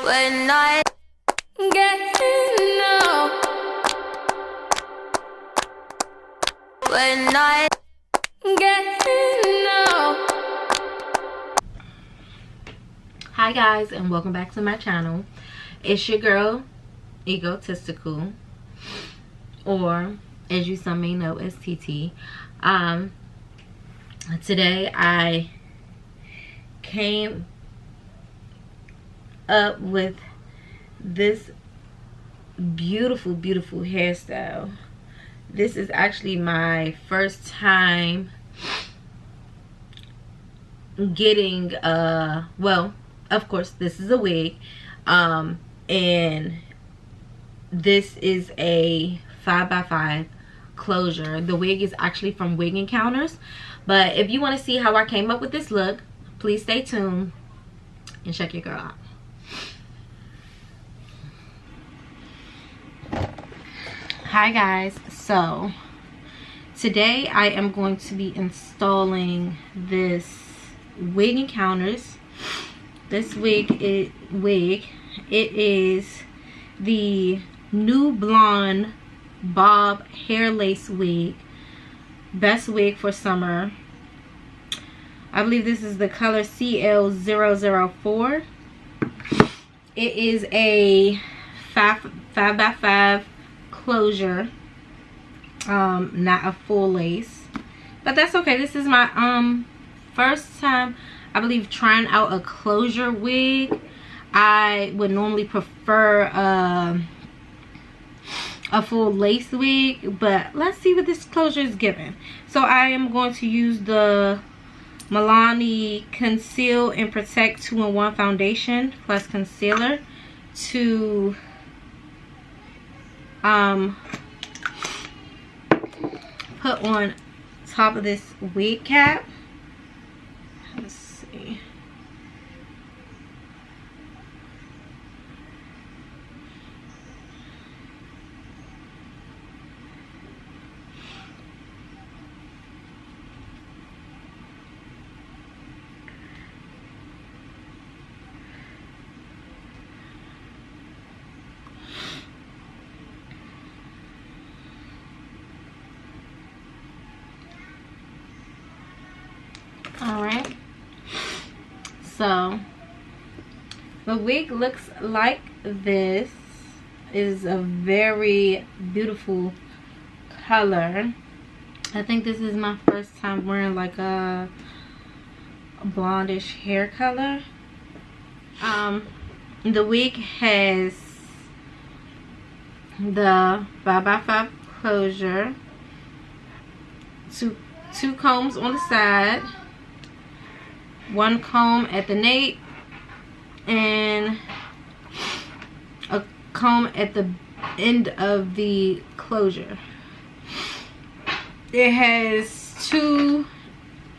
When I get low, when I get low. Hi guys, and welcome back to my channel. It's your girl Egotistical, or as you some may know as TT. Today I came up with this beautiful hairstyle. This is actually my first time getting well, of course this is a wig, and this is a 5x5 closure. The wig is actually from Wig Encounters, but if you want to see how I came up with this look, please stay tuned and check your girl out. Hi guys, so today I am going to be installing this Wig Encounters. This wig it is the new blonde bob hair lace wig. Best wig for summer. I believe this is the color CL004. It is a 5x5 closure, not a full lace, but that's okay. This is my first time, I believe, trying out a closure wig. I would normally prefer a full lace wig, but let's see what this closure is giving. So I am going to use the Milani Conceal and Protect 2-in-1 foundation plus concealer to put on top of this wig cap. Let's see. Alright, so the wig looks like this. Is a very beautiful color. I think this is my first time wearing like a blondish hair color. The wig has the 5x5 closure, two combs on the side, one comb at the nape, and a comb at the end of the closure. It has two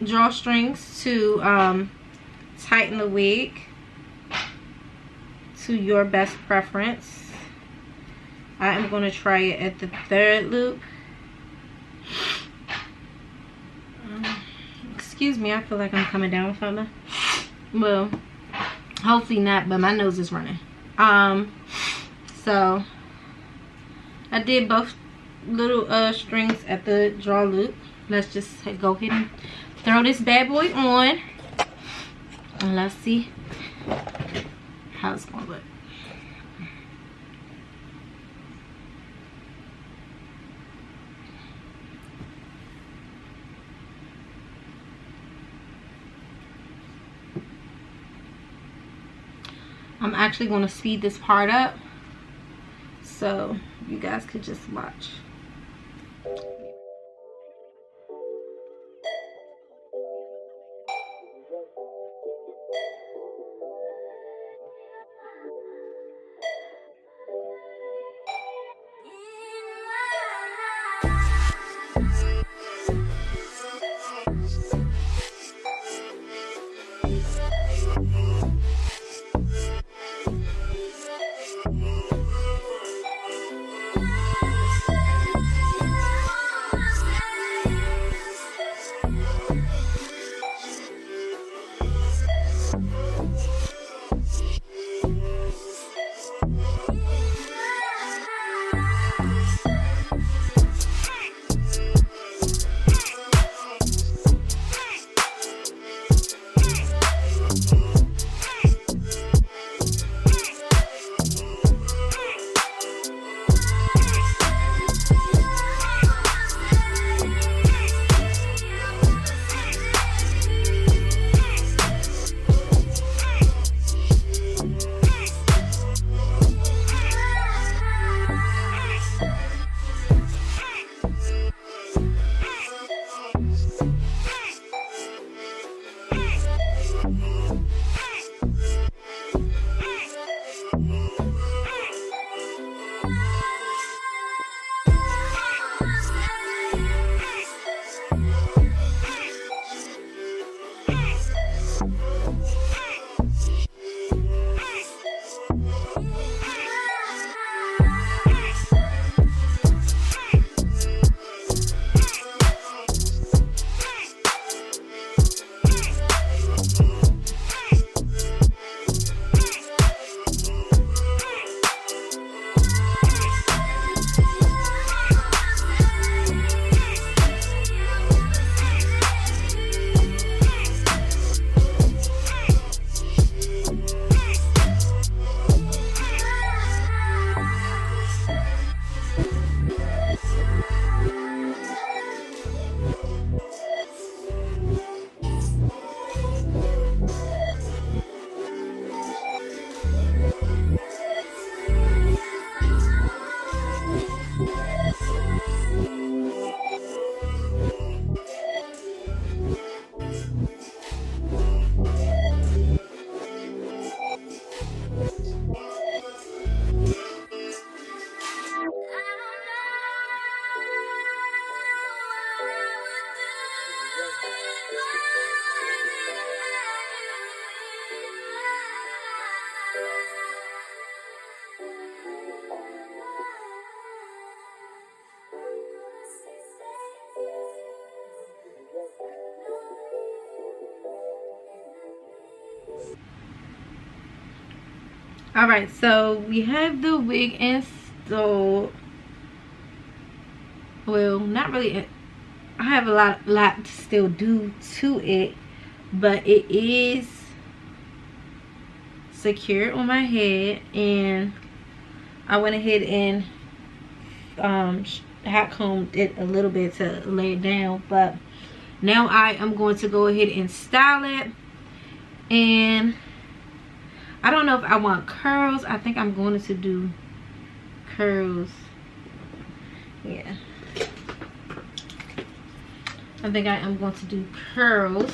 drawstrings to tighten the wig to your best preference. I am going to try it at the third loop. Excuse me, I feel like I'm coming down with something. Well, hopefully not, but my nose is running. So I did both little strings at the draw loop. Let's just go ahead and throw this bad boy on, and let's see how it's gonna look. I'm actually going to speed this part up so you guys could just watch. All right, so we have the wig installed. Well, not really. I have a lot to still do to it, but it is secured on my head, and I went ahead and hot combed it a little bit to lay it down. But now I am going to go ahead and style it, and I don't know if I want curls. I think I'm going to do curls. Yeah, I think I am going to do curls,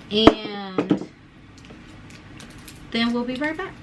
and then we'll be right back.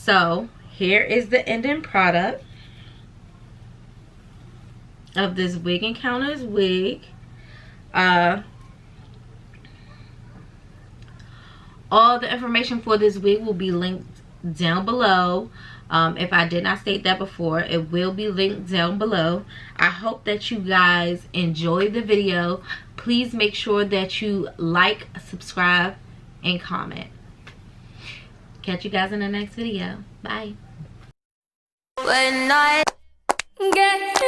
So here is the ending product of this Wig Encounters wig. All the information for this wig will be linked down below. If I did not state that before, it will be linked down below. I hope that you guys enjoyed the video. Please make sure that you like, subscribe, and comment. Catch you guys in the next video. Bye. When I get